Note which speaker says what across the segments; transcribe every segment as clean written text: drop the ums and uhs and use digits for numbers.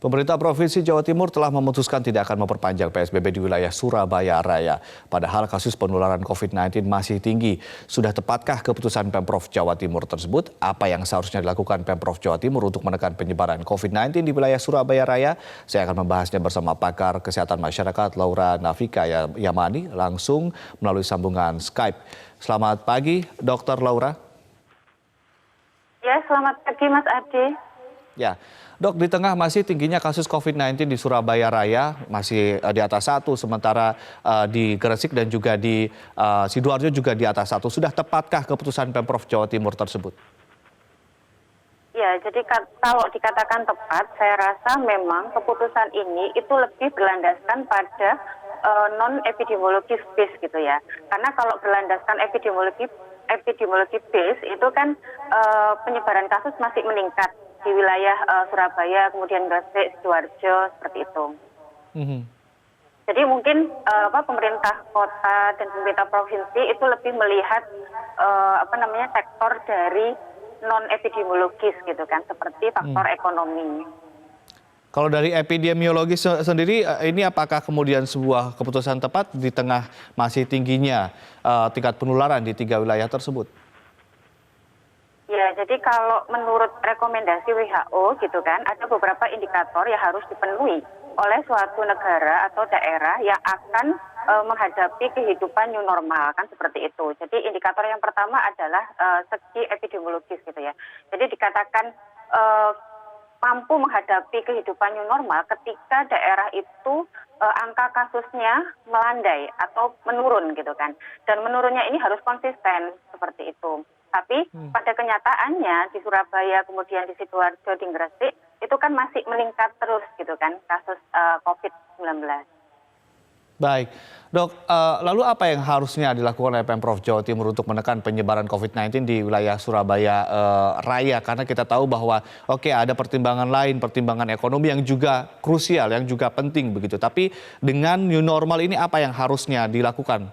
Speaker 1: Pemerintah Provinsi Jawa Timur telah memutuskan tidak akan memperpanjang PSBB di wilayah Surabaya Raya. Padahal kasus penularan COVID-19 masih tinggi. Sudah tepatkah keputusan Pemprov Jawa Timur tersebut? Apa yang seharusnya dilakukan Pemprov Jawa Timur untuk menekan penyebaran COVID-19 di wilayah Surabaya Raya? Saya akan membahasnya bersama pakar kesehatan masyarakat Laura Navika Yamani langsung melalui sambungan Skype. Selamat pagi, Dr. Laura.
Speaker 2: Ya, selamat pagi Mas Adi.
Speaker 1: Ya, Dok, di tengah masih tingginya kasus COVID-19 di Surabaya Raya, masih di atas 1, sementara di Gresik dan juga di Sidoarjo juga di atas 1. Sudah tepatkah keputusan Pemprov Jawa Timur tersebut?
Speaker 2: Ya, jadi kalau dikatakan tepat, saya rasa memang keputusan ini itu lebih berlandaskan pada non-epidemiologis base gitu ya. Karena kalau berlandaskan epidemiologi base itu kan penyebaran kasus masih meningkat di wilayah Surabaya, kemudian Gresik, Sidoarjo, seperti itu. Jadi mungkin pemerintah kota dan pemerintah provinsi itu lebih melihat sektor dari non epidemiologis gitu kan, seperti faktor ekonomi.
Speaker 1: Kalau dari epidemiologis sendiri, ini apakah kemudian sebuah keputusan tepat di tengah masih tingginya tingkat penularan di 3 wilayah tersebut?
Speaker 2: Ya, jadi kalau menurut rekomendasi WHO gitu kan, ada beberapa indikator yang harus dipenuhi oleh suatu negara atau daerah yang akan menghadapi kehidupan new normal, kan seperti itu. Jadi indikator yang pertama adalah segi epidemiologis gitu ya. Jadi dikatakan mampu menghadapi kehidupan new normal ketika daerah itu angka kasusnya melandai atau menurun gitu kan. Dan menurunnya ini harus konsisten seperti itu. Tapi pada kenyataannya di Surabaya, kemudian di Sidoarjo, di Gresik, itu kan masih meningkat terus gitu kan kasus COVID-19.
Speaker 1: Baik, Dok, lalu apa yang harusnya dilakukan oleh Pemprov Jawa Timur untuk menekan penyebaran COVID-19 di wilayah Surabaya Raya? Karena kita tahu bahwa ada pertimbangan lain, pertimbangan ekonomi yang juga krusial, yang juga penting begitu. Tapi dengan new normal ini apa yang harusnya dilakukan?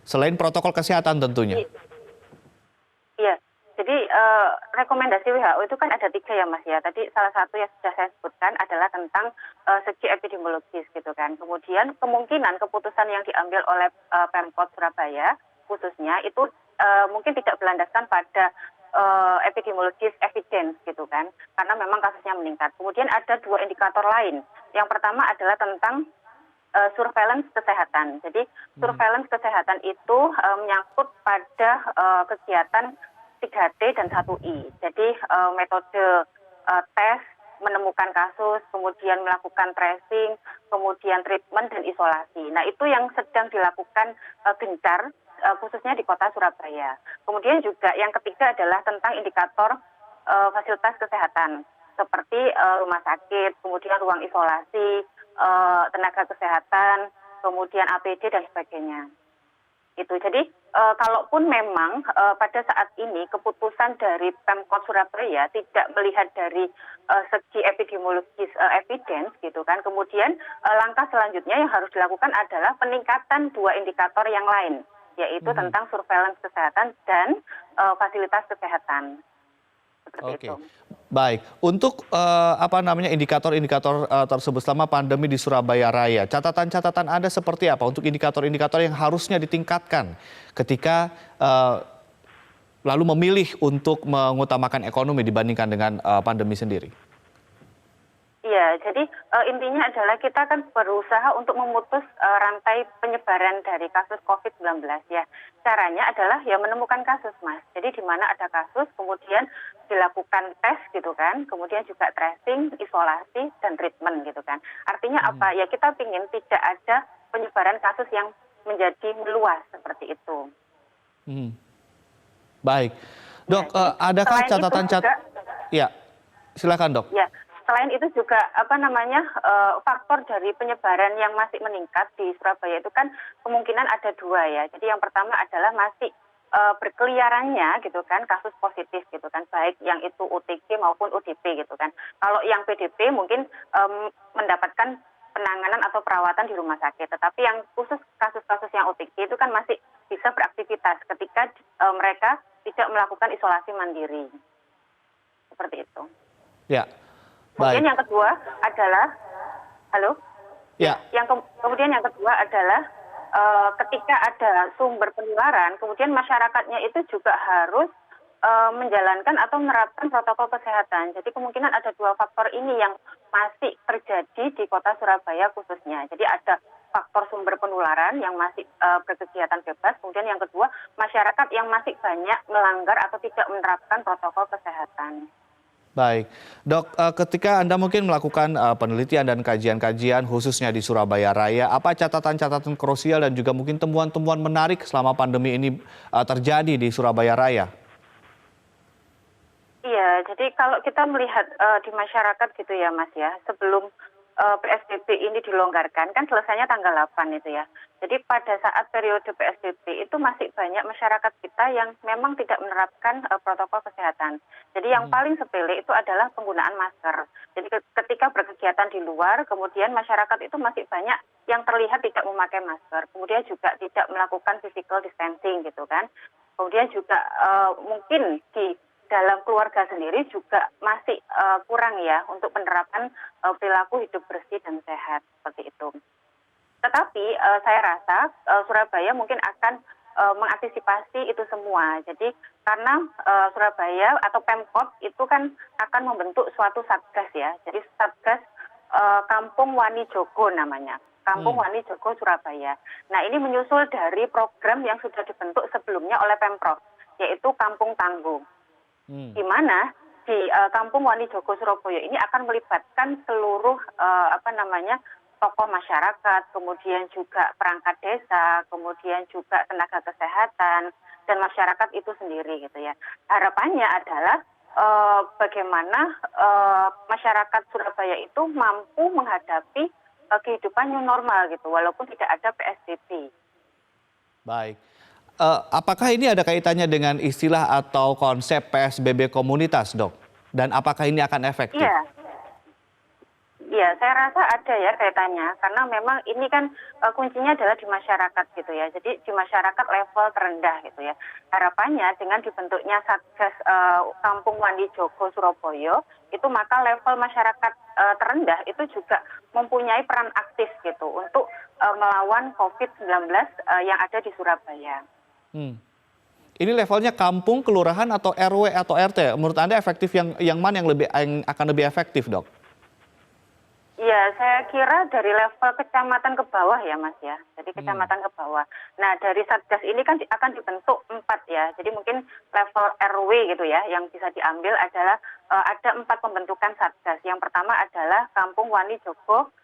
Speaker 1: Selain protokol kesehatan tentunya.
Speaker 2: Iya, jadi rekomendasi WHO itu kan ada 3 ya Mas ya. Tadi salah satu yang sudah saya sebutkan adalah tentang segi epidemiologis gitu kan. Kemudian kemungkinan keputusan yang diambil oleh Pemkot Surabaya khususnya itu mungkin tidak berlandaskan pada epidemiologis evidence gitu kan. Karena memang kasusnya meningkat. Kemudian ada 2 indikator lain. Yang pertama adalah tentang surveillance kesehatan. Jadi surveillance kesehatan itu menyangkut pada kegiatan 3T dan 1I. Jadi metode tes, menemukan kasus, kemudian melakukan tracing, kemudian treatment dan isolasi. Nah itu yang sedang dilakukan gencar khususnya di kota Surabaya. Kemudian juga yang ketiga adalah tentang indikator fasilitas kesehatan seperti rumah sakit, kemudian ruang isolasi, tenaga kesehatan, kemudian APD dan sebagainya. Itu. Jadi kalaupun memang pada saat ini keputusan dari Pemkot Surabaya tidak melihat dari segi epidemiologis evidence gitu kan, kemudian langkah selanjutnya yang harus dilakukan adalah peningkatan 2 indikator yang lain, yaitu tentang surveillance kesehatan dan fasilitas kesehatan. Seperti itu.
Speaker 1: Baik, untuk indikator-indikator tersebut selama pandemi di Surabaya Raya, catatan-catatan Anda seperti apa untuk indikator-indikator yang harusnya ditingkatkan ketika lalu memilih untuk mengutamakan ekonomi dibandingkan dengan pandemi sendiri?
Speaker 2: Iya, jadi intinya adalah kita kan berusaha untuk memutus rantai penyebaran dari kasus COVID-19 ya. Caranya adalah ya menemukan kasus, Mas. Jadi di mana ada kasus, kemudian dilakukan tes gitu kan, kemudian juga tracing, isolasi, dan treatment gitu kan. Artinya apa? Ya kita ingin tidak ada penyebaran kasus yang menjadi meluas seperti itu.
Speaker 1: Baik, Dok, adakah catatan-catatan? Ya, silakan Dok.
Speaker 2: Ya. Selain itu juga faktor dari penyebaran yang masih meningkat di Surabaya itu kan kemungkinan ada 2 ya. Jadi yang pertama adalah masih berkeliarannya gitu kan kasus positif gitu kan, baik yang itu OTG maupun ODP gitu kan. Kalau yang PDP mungkin mendapatkan penanganan atau perawatan di rumah sakit, tetapi yang khusus kasus-kasus yang OTG itu kan masih bisa beraktivitas ketika mereka tidak melakukan isolasi mandiri. Seperti itu.
Speaker 1: Ya.
Speaker 2: Kemudian
Speaker 1: Baik.
Speaker 2: yang kedua adalah, halo? Ya,
Speaker 1: Ya.
Speaker 2: kemudian yang kedua adalah ketika ada sumber penularan, kemudian masyarakatnya itu juga harus menjalankan atau menerapkan protokol kesehatan. Jadi kemungkinan ada dua faktor ini yang masih terjadi di kota Surabaya khususnya. Jadi ada faktor sumber penularan yang masih berkegiatan bebas, kemudian yang kedua masyarakat yang masih banyak melanggar atau tidak menerapkan protokol kesehatan.
Speaker 1: Baik, Dok, ketika Anda mungkin melakukan penelitian dan kajian-kajian khususnya di Surabaya Raya, apa catatan-catatan krusial dan juga mungkin temuan-temuan menarik selama pandemi ini terjadi di Surabaya Raya?
Speaker 2: Iya, jadi kalau kita melihat di masyarakat gitu ya Mas ya, sebelum PSBB ini dilonggarkan kan selesainya tanggal 8 itu ya. Jadi pada saat periode PSBB itu masih banyak masyarakat kita yang memang tidak menerapkan protokol kesehatan. Jadi yang paling sepele itu adalah penggunaan masker. Jadi ketika berkegiatan di luar, kemudian masyarakat itu masih banyak yang terlihat tidak memakai masker. Kemudian juga tidak melakukan physical distancing gitu kan. Kemudian juga mungkin di dalam keluarga sendiri juga masih kurang ya untuk penerapan perilaku hidup bersih dan sehat seperti itu. Tetapi saya rasa Surabaya mungkin akan mengantisipasi itu semua. Jadi karena Surabaya atau Pemkot itu kan akan membentuk suatu satgas ya. Jadi satgas Kampung Wani Jogo namanya. Kampung
Speaker 1: Hmm.
Speaker 2: Wani Jogo Surabaya. Nah ini menyusul dari program yang sudah dibentuk sebelumnya oleh Pemprov, yaitu Kampung Tangguh.
Speaker 1: Hmm.
Speaker 2: Di mana di Kampung Wani Jogo Surabaya ini akan melibatkan seluruh tokoh masyarakat, kemudian juga perangkat desa, kemudian juga tenaga kesehatan dan masyarakat itu sendiri gitu ya. Harapannya adalah bagaimana masyarakat Surabaya itu mampu menghadapi kehidupan new normal gitu, walaupun tidak ada PSBB.
Speaker 1: Baik. Apakah ini ada kaitannya dengan istilah atau konsep PSBB komunitas, Dok? Dan apakah ini akan efektif?
Speaker 2: Iya. Iya, saya rasa ada ya kaitannya karena memang ini kan kuncinya adalah di masyarakat gitu ya. Jadi di masyarakat level terendah gitu ya. Harapannya dengan dibentuknya Satgas Kampung Wani Jogo Surabaya itu maka level masyarakat terendah itu juga mempunyai peran aktif gitu untuk melawan COVID-19 yang ada di Surabaya.
Speaker 1: Hmm. Ini levelnya kampung, kelurahan, atau RW atau RT? Menurut Anda efektif yang mana yang akan lebih efektif, Dok?
Speaker 2: Iya, saya kira dari level kecamatan ke bawah ya Mas ya. Jadi
Speaker 1: Hmm.
Speaker 2: kecamatan ke bawah. Nah dari Satgas ini kan akan dibentuk 4 ya. Jadi mungkin level RW gitu ya yang bisa diambil adalah ada 4 pembentukan Satgas. Yang pertama adalah Kampung Wani Jogo,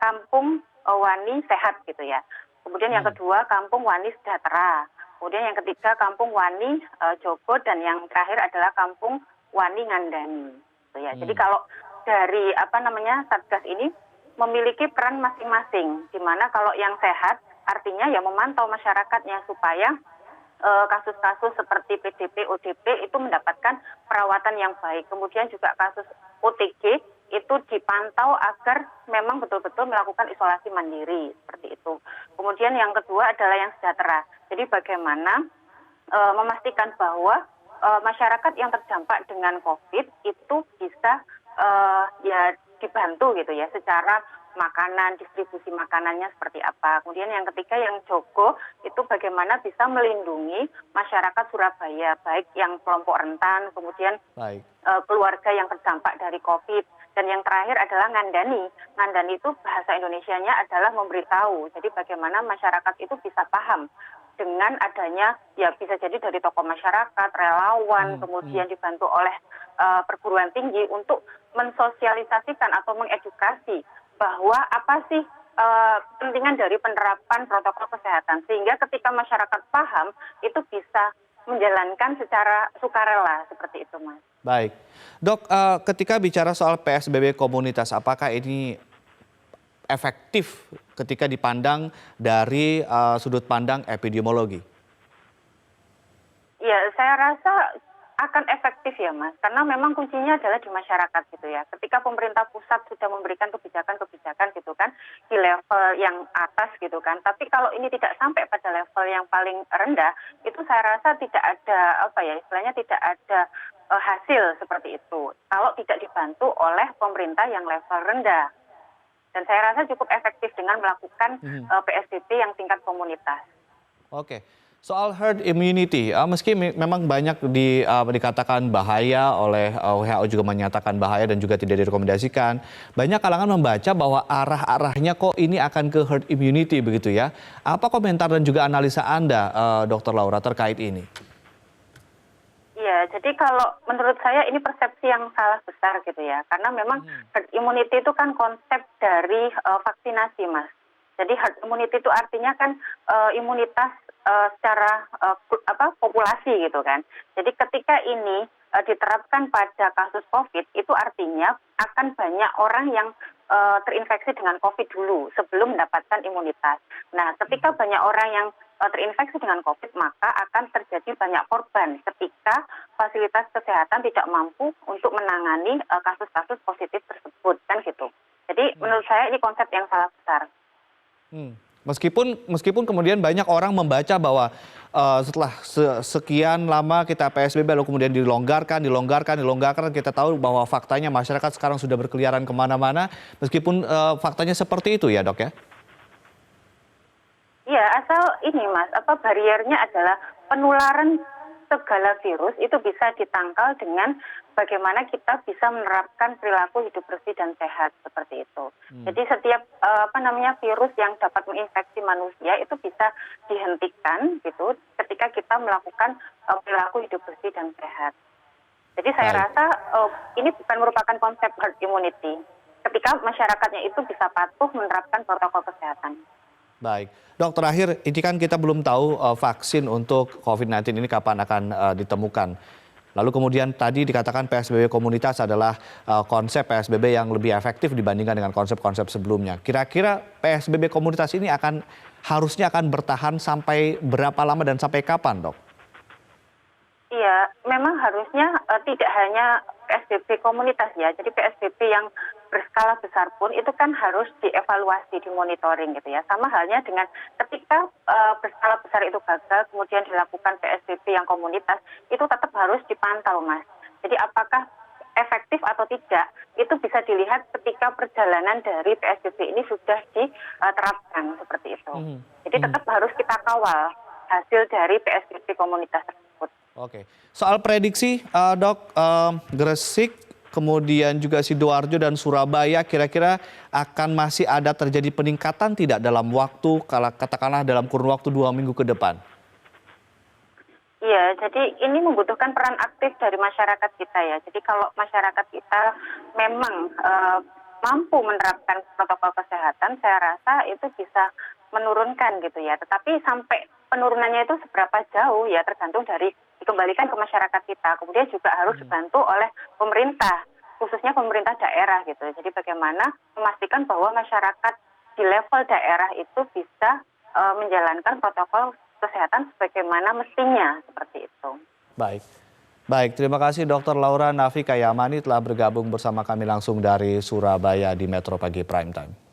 Speaker 2: Kampung Wani Sehat gitu ya. Kemudian yang
Speaker 1: Hmm.
Speaker 2: kedua Kampung Wani Sejahtera. Kemudian yang ketiga Kampung Wani Jogo dan yang terakhir adalah Kampung Wani Ngandani. Gitu ya. Jadi
Speaker 1: Hmm.
Speaker 2: kalau dari Satgas ini memiliki peran masing-masing, di mana kalau yang sehat artinya ya memantau masyarakatnya supaya kasus-kasus seperti PDP, ODP itu mendapatkan perawatan yang baik. Kemudian juga kasus OTG itu dipantau agar memang betul-betul melakukan isolasi mandiri seperti itu. Kemudian yang kedua adalah yang sejahtera. Jadi bagaimana memastikan bahwa masyarakat yang terdampak dengan COVID itu bisa ya dibantu gitu ya secara makanan, distribusi makanannya seperti apa. Kemudian yang ketiga yang jogo itu bagaimana bisa melindungi masyarakat Surabaya, baik yang kelompok rentan, kemudian
Speaker 1: Baik.
Speaker 2: keluarga yang terdampak dari COVID. Dan yang terakhir adalah ngandani. Ngandani itu bahasa Indonesianya adalah memberitahu. Jadi bagaimana masyarakat itu bisa paham dengan adanya ya bisa jadi dari tokoh masyarakat, relawan,
Speaker 1: Hmm. Hmm.
Speaker 2: kemudian dibantu oleh perguruan tinggi untuk mensosialisasikan atau mengedukasi bahwa apa sih kepentingan dari penerapan protokol kesehatan sehingga ketika masyarakat paham itu bisa menjalankan secara sukarela seperti itu, Mas.
Speaker 1: Baik. Dok, ketika bicara soal PSBB komunitas, apakah ini efektif ketika dipandang dari sudut pandang epidemiologi?
Speaker 2: Ya, saya rasa akan efektif ya Mas, karena memang kuncinya adalah di masyarakat gitu ya. Ketika pemerintah pusat sudah memberikan kebijakan-kebijakan gitu kan di level yang atas gitu kan, tapi kalau ini tidak sampai pada level yang paling rendah, itu saya rasa tidak ada istilahnya tidak ada hasil seperti itu. Kalau tidak dibantu oleh pemerintah yang level rendah. Dan saya rasa cukup efektif dengan melakukan PSBB yang tingkat komunitas.
Speaker 1: Oke. Soal herd immunity, meski memang banyak dikatakan bahaya oleh WHO juga menyatakan bahaya dan juga tidak direkomendasikan, banyak kalangan membaca bahwa arah-arahnya kok ini akan ke herd immunity begitu ya. Apa komentar dan juga analisa Anda, Dr. Laura, terkait ini?
Speaker 2: Iya, jadi kalau menurut saya ini persepsi yang salah besar gitu ya. Karena memang herd immunity itu kan konsep dari vaksinasi, Mas. Jadi herd immunity itu artinya kan imunitas secara populasi gitu kan. Jadi ketika ini diterapkan pada kasus COVID, itu artinya akan banyak orang yang terinfeksi dengan COVID dulu sebelum mendapatkan imunitas. Nah, ketika banyak orang yang terinfeksi dengan COVID, maka akan terjadi banyak korban ketika fasilitas kesehatan tidak mampu untuk menangani kasus-kasus positif tersebut, kan gitu. Jadi menurut saya ini konsep yang salah besar.
Speaker 1: Meskipun kemudian banyak orang membaca bahwa setelah sekian lama kita PSBB lalu kemudian dilonggarkan, kita tahu bahwa faktanya masyarakat sekarang sudah berkeliaran kemana-mana, meskipun faktanya seperti itu ya dok ya?
Speaker 2: Iya, asal ini Mas, bariernya adalah penularan segala virus itu bisa ditangkal dengan bagaimana kita bisa menerapkan perilaku hidup bersih dan sehat seperti itu. Jadi setiap virus yang dapat menginfeksi manusia itu bisa dihentikan gitu ketika kita melakukan perilaku hidup bersih dan sehat. Jadi saya rasa ini bukan merupakan konsep herd immunity. Ketika masyarakatnya itu bisa patuh menerapkan protokol kesehatan.
Speaker 1: Baik, dok, terakhir ini kan kita belum tahu vaksin untuk COVID-19 ini kapan akan ditemukan. Lalu kemudian tadi dikatakan PSBB komunitas adalah konsep PSBB yang lebih efektif dibandingkan dengan konsep-konsep sebelumnya. Kira-kira PSBB komunitas ini harusnya akan bertahan sampai berapa lama dan sampai kapan, dok?
Speaker 2: Iya, memang harusnya tidak hanya PSBB komunitas ya. Jadi PSBB yang berskala besar pun itu kan harus dievaluasi, dimonitoring gitu ya. Sama halnya dengan ketika berskala besar itu gagal, kemudian dilakukan PSBB yang komunitas, itu tetap harus dipantau, Mas. Jadi apakah efektif atau tidak, itu bisa dilihat ketika perjalanan dari PSBB ini sudah diterapkan seperti itu. Jadi tetap harus kita kawal hasil dari PSBB komunitas tersebut.
Speaker 1: Oke, soal prediksi dok, Gresik, kemudian juga Sidoarjo dan Surabaya kira-kira akan masih ada terjadi peningkatan tidak dalam waktu, katakanlah dalam kurun waktu 2 minggu ke depan?
Speaker 2: Iya, jadi ini membutuhkan peran aktif dari masyarakat kita ya. Jadi kalau masyarakat kita memang mampu menerapkan protokol kesehatan, saya rasa itu bisa menurunkan gitu ya. Tetapi sampai penurunannya itu seberapa jauh ya tergantung dari dikembalikan ke masyarakat kita. Kemudian juga harus dibantu oleh pemerintah, khususnya pemerintah daerah gitu. Jadi bagaimana memastikan bahwa masyarakat di level daerah itu bisa menjalankan protokol kesehatan sebagaimana mestinya seperti itu.
Speaker 1: Baik, terima kasih Dr. Laura Nafika Yamani telah bergabung bersama kami langsung dari Surabaya di Metro Pagi Prime Time.